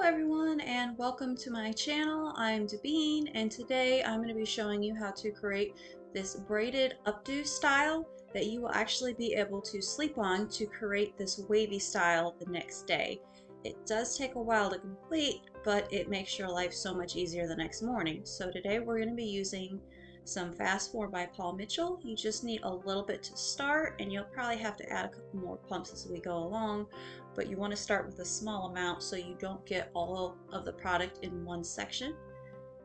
everyone and welcome to my channel. I'm Devine and today I'm going to be showing you how to create this braided updo style that you will actually be able to sleep on to create this wavy style the next day. It does take a while to complete, but it makes your life so much easier the next morning. So today we're going to be using some Fast Form by Paul Mitchell. You just need a little bit to start and you'll probably have to add a couple more pumps as we go along, but you want to start with a small amount so you don't get all of the product in one section.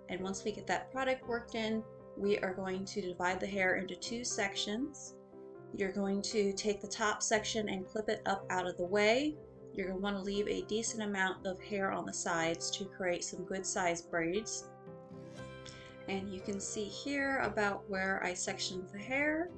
And once we get that product worked in, we are going to divide the hair into two sections. You're going to take the top section and clip it up out of the way. You're going to want to leave a decent amount of hair on the sides to create some good sized braids. And you can see here about where I sectioned the hair.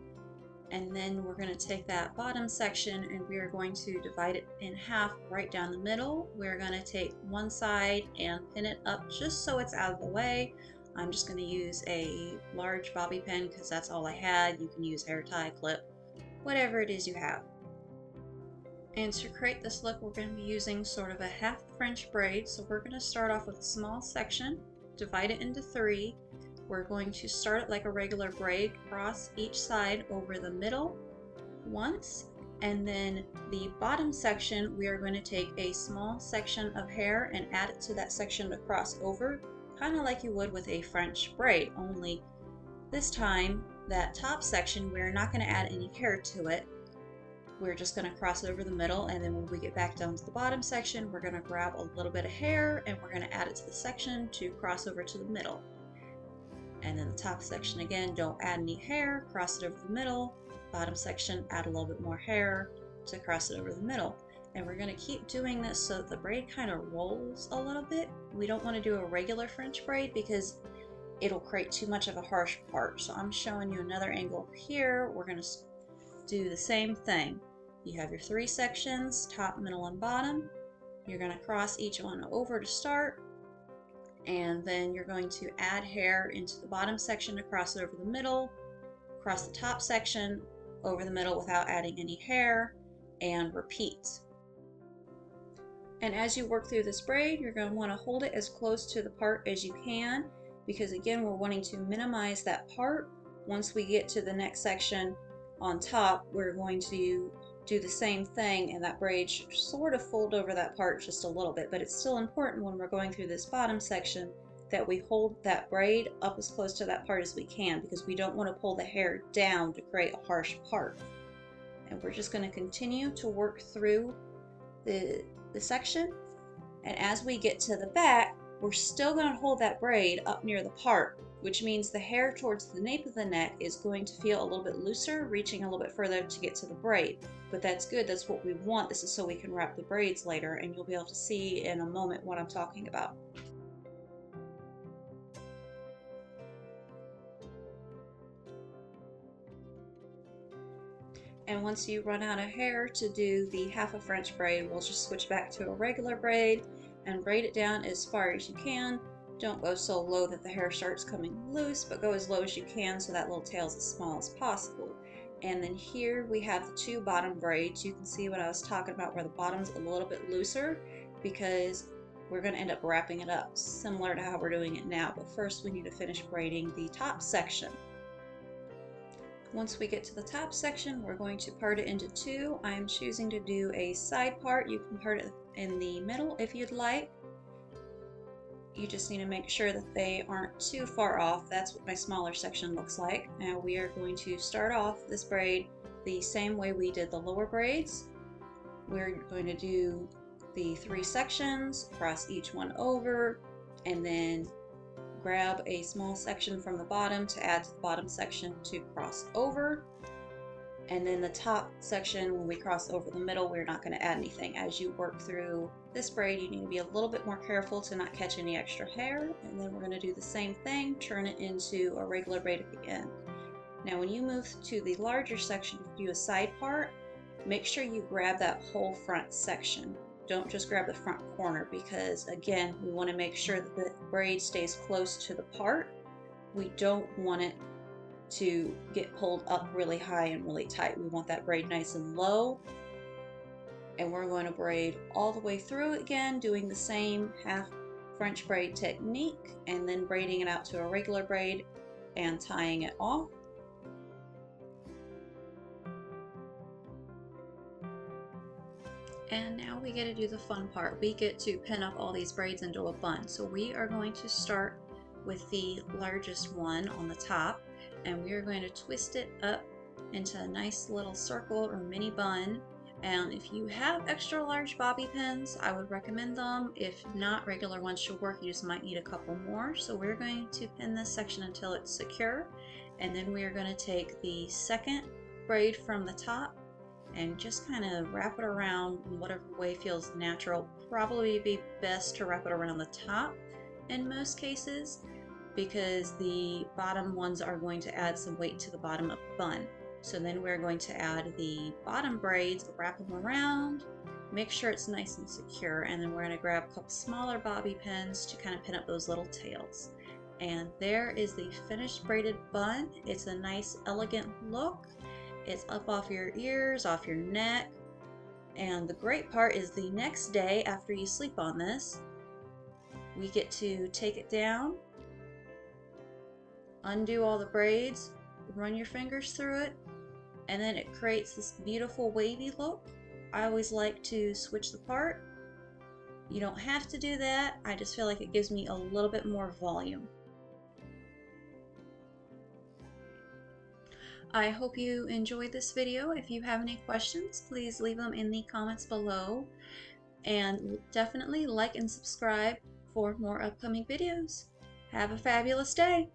And then we're going to take that bottom section and we are going to divide it in half right down the middle. We're going to take one side and pin it up just so it's out of the way. I'm just going to use a large bobby pin because that's all I had. You can use hair tie, clip, whatever it is you have. And to create this look, we're going to be using sort of a half French braid. So we're going to start off with a small section, divide it into three. We're going to start it like a regular braid, cross each side over the middle once, and then the bottom section we are going to take a small section of hair and add it to that section to cross over, kind of like you would with a French braid, only this time that top section we're not going to add any hair to it. We're just going to cross it over the middle, and then when we get back down to the bottom section we're going to grab a little bit of hair and we're going to add it to the section to cross over to the middle. And then the top section again, don't add any hair, cross it over the middle. Bottom section, add a little bit more hair to cross it over the middle. And we're going to keep doing this so that the braid kind of rolls a little bit. We don't want to do a regular French braid because it'll create too much of a harsh part. So I'm showing you another angle here. We're going to do the same thing. You have your three sections, top, middle, and bottom. You're going to cross each one over to start. And then you're going to add hair into the bottom section to cross it over the middle, cross the top section over the middle without adding any hair, and repeat. And as you work through this braid, you're going to want to hold it as close to the part as you can, because again, we're wanting to minimize that part. Once we get to the next section on top, we're going to do the same thing, and that braid should sort of fold over that part just a little bit, but it's still important when we're going through this bottom section that we hold that braid up as close to that part as we can, because we don't want to pull the hair down to create a harsh part. And we're just going to continue to work through the section, and as we get to the back we're still going to hold that braid up near the part, which means the hair towards the nape of the neck is going to feel a little bit looser, reaching a little bit further to get to the braid. But that's good, that's what we want. This is so we can wrap the braids later, and you'll be able to see in a moment what I'm talking about. And once you run out of hair to do the half a French braid, we'll just switch back to a regular braid and braid it down as far as you can. Don't go so low that the hair starts coming loose, but go as low as you can so that little tail is as small as possible. And then here we have the two bottom braids. You can see what I was talking about where the bottom's a little bit looser because we're going to end up wrapping it up similar to how we're doing it now. But first we need to finish braiding the top section. Once we get to the top section, we're going to part it into two. I'm choosing to do a side part. You can part it in the middle if you'd like. You just need to make sure that they aren't too far off. That's what my smaller section looks like. Now we are going to start off this braid the same way we did the lower braids. We're going to do the three sections, cross each one over, and then grab a small section from the bottom to add to the bottom section to cross over. And then the top section, when we cross over the middle, we're not going to add anything. As you work through this braid, you need to be a little bit more careful to not catch any extra hair. And then we're going to do the same thing, turn it into a regular braid at the end. Now when you move to the larger section to do a side part, make sure you grab that whole front section. Don't just grab the front corner, because again, we want to make sure that the braid stays close to the part. We don't want it to get pulled up really high and really tight. We want that braid nice and low and we're going to braid all the way through again, doing the same half French braid technique and then braiding it out to a regular braid and tying it off. And now we get to do the fun part. We get to pin up all these braids into a bun. So we are going to start with the largest one on the top, and we are going to twist it up into a nice little circle or mini bun. And if you have extra large bobby pins, I would recommend them. If not, regular ones should work. You just might need a couple more. So we're going to pin this section until it's secure, and then we are going to take the second braid from the top and just kind of wrap it around in whatever way feels natural. Probably be best to wrap it around the top in most cases, because the bottom ones are going to add some weight to the bottom of the bun. So then we're going to add the bottom braids, wrap them around, make sure it's nice and secure, and then we're going to grab a couple smaller bobby pins to kind of pin up those little tails. And there is the finished braided bun. It's a nice elegant look. It's up off your ears, off your neck, and the great part is the next day after you sleep on this, we get to take it down, undo all the braids, run your fingers through it, and then it creates this beautiful wavy look. I always like to switch the part. You don't have to do that. I just feel like it gives me a little bit more volume. I hope you enjoyed this video. If you have any questions, please leave them in the comments below. And definitely like and subscribe for more upcoming videos. Have a fabulous day!